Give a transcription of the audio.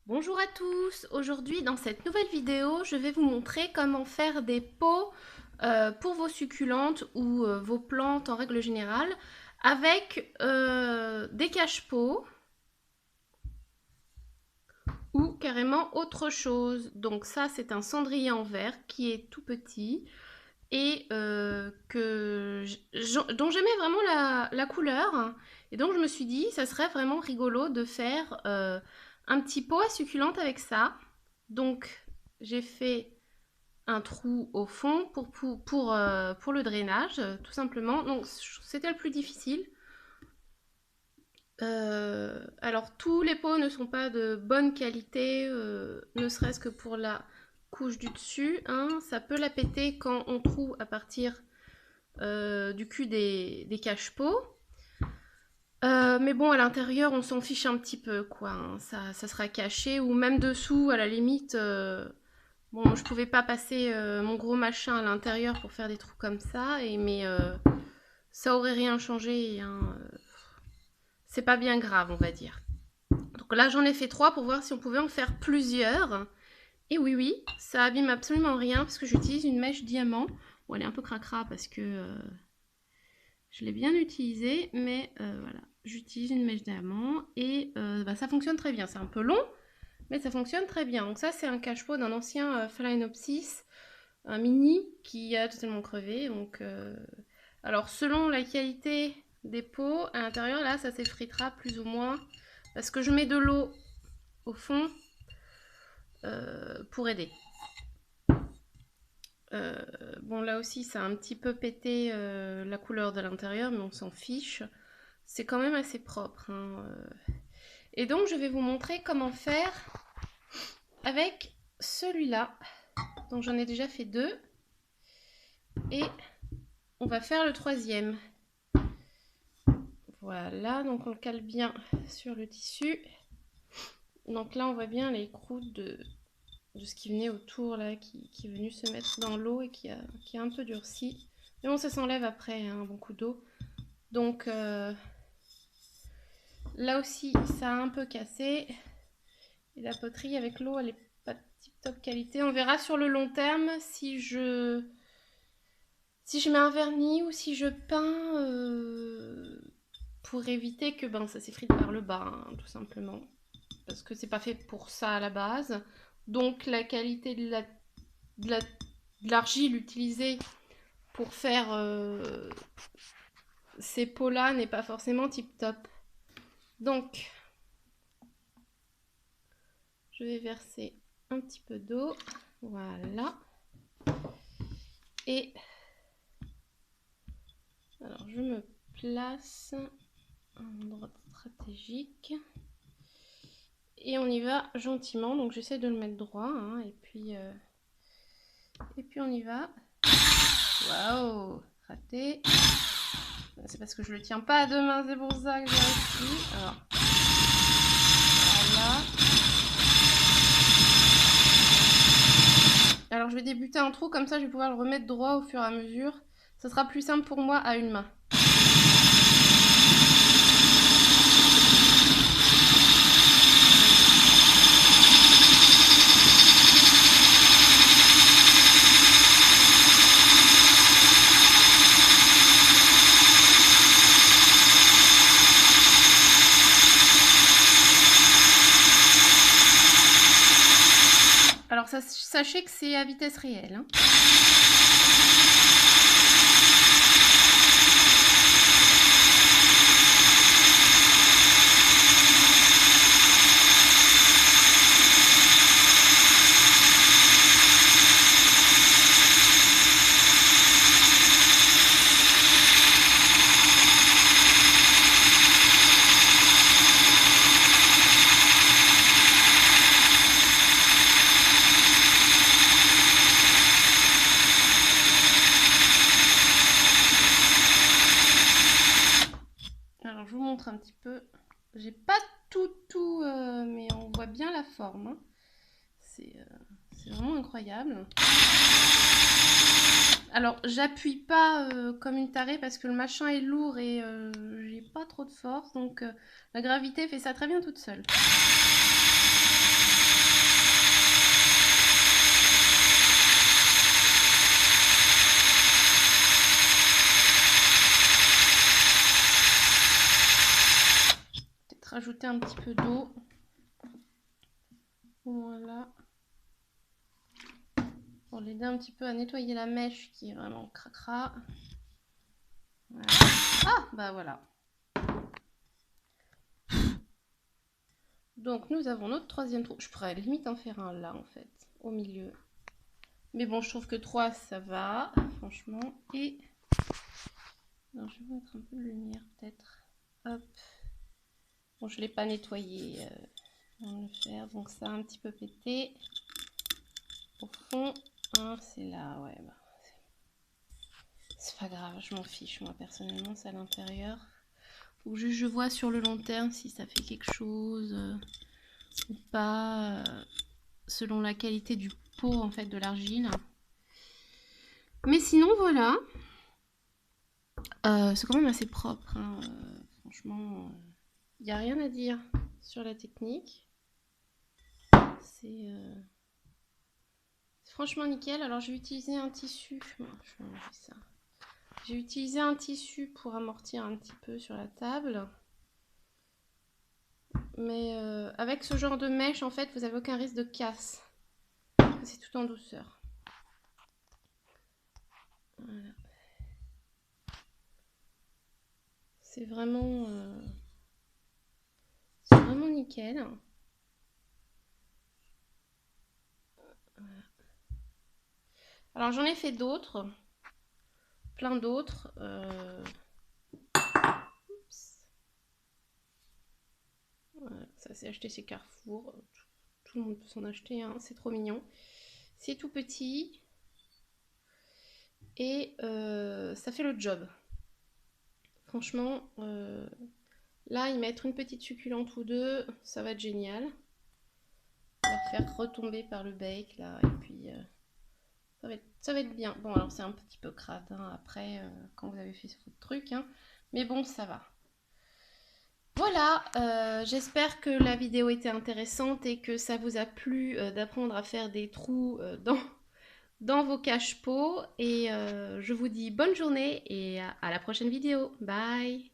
Bonjour à tous, aujourd'hui dans cette nouvelle vidéo je vais vous montrer comment faire des pots pour vos succulentes ou vos plantes en règle générale avec des cache-pots ou carrément autre chose. Donc ça c'est un cendrier en verre qui est tout petit et dont j'aimais vraiment la couleur, et donc je me suis dit ça serait vraiment rigolo de faire un petit pot à succulente avec ça. Donc j'ai fait un trou au fond pour le drainage tout simplement, donc c'était le plus difficile. Alors tous les pots ne sont pas de bonne qualité, ne serait-ce que pour la couche du dessus, hein. Ça peut la péter quand on trouve à partir du cul des cache-pots. Mais bon, à l'intérieur, on s'en fiche un petit peu, quoi, hein. Ça sera caché, ou même dessous, à la limite. Bon, je pouvais pas passer mon gros machin à l'intérieur pour faire des trous comme ça, mais ça aurait rien changé, hein. C'est pas bien grave, on va dire. Donc là, j'en ai fait 3 pour voir si on pouvait en faire plusieurs. Et oui, ça abîme absolument rien parce que j'utilise une mèche diamant. Bon, elle est un peu cracra parce que je l'ai bien utilisée, mais voilà, j'utilise une mèche diamant et ça fonctionne très bien. C'est un peu long, mais ça fonctionne très bien. Donc ça, c'est un cache-pot d'un ancien Phalaenopsis, un mini qui a totalement crevé. Donc, alors selon la qualité des pots, à l'intérieur, là, ça s'effritera plus ou moins parce que je mets de l'eau au fond pour aider. Bon, là aussi, ça a un petit peu pété la couleur de l'intérieur, mais on s'en fiche. C'est quand même assez propre, hein. Et donc, je vais vous montrer comment faire avec celui-là. Donc, j'en ai déjà fait 2. Et on va faire le 3e. Voilà, donc on le cale bien sur le tissu. Donc là, on voit bien les croûtes de ce qui venait autour, là, qui est venu se mettre dans l'eau et qui a un peu durci. Mais bon, ça s'enlève après, hein, un bon coup d'eau. Donc là aussi, ça a un peu cassé. Et la poterie avec l'eau, elle est pas de tip-top qualité. On verra sur le long terme si je mets un vernis ou si je peins pour éviter que ça s'effrite par le bas, hein, tout simplement. Parce que c'est pas fait pour ça à la base. Donc la qualité de l'argile utilisée pour faire ces pots-là n'est pas forcément tip-top. Donc, je vais verser un petit peu d'eau. Voilà. Et alors, je me place à un endroit stratégique. Et on y va gentiment. Donc, j'essaie de le mettre droit, hein, et puis on y va. Waouh, raté. C'est parce que je le tiens pas à 2 mains, c'est pour ça que j'ai réussi. Alors, voilà. Alors je vais débuter un trou, comme ça je vais pouvoir le remettre droit au fur et à mesure. Ça sera plus simple pour moi à une main. Alors sachez que c'est à vitesse réelle, hein. Alors je vous montre un petit peu. J'ai pas tout, mais on voit bien la forme, hein. C'est vraiment incroyable. Alors j'appuie pas comme une tarée parce que le machin est lourd et j'ai pas trop de force, donc la gravité fait ça très bien toute seule. rajouter un petit peu d'eau. Voilà. Pour l'aider un petit peu à nettoyer la mèche qui est vraiment cracra. Voilà. Ah, bah voilà. Donc nous avons notre troisième trou. Je pourrais limite en faire un là en fait, au milieu. Mais bon, je trouve que 3 ça va, franchement. Et alors je vais mettre un peu de lumière peut-être. Hop. Bon, je ne l'ai pas nettoyé avant de le faire, donc ça a un petit peu pété. Au fond, hein, c'est là, ouais. Bah, c'est pas grave, je m'en fiche moi personnellement, c'est à l'intérieur. Faut que je vois sur le long terme si ça fait quelque chose ou pas, selon la qualité du pot en fait de l'argile. Mais sinon voilà, c'est quand même assez propre, hein. Franchement, il n'y a rien à dire sur la technique. C'est franchement nickel. Alors j'ai utilisé un tissu, je vais enlever ça. J'ai utilisé un tissu pour amortir un petit peu sur la table. Mais avec ce genre de mèche, en fait, vous n'avez aucun risque de casse. C'est tout en douceur. Voilà. C'est vraiment nickel. Voilà. Alors j'en ai fait d'autres, plein d'autres. Voilà, ça c'est acheté chez Carrefour. Tout le monde peut s'en acheter, hein. C'est trop mignon. C'est tout petit. Et ça fait le job. Franchement, là, y mettre une petite succulente ou deux, ça va être génial. On va faire retomber par le bake, là, et puis ça va être bien. Bon, alors c'est un petit peu crade, hein, après, quand vous avez fait votre truc, hein, mais bon, ça va. Voilà, j'espère que la vidéo était intéressante et que ça vous a plu d'apprendre à faire des trous dans vos cache-pots. Et je vous dis bonne journée et à la prochaine vidéo. Bye!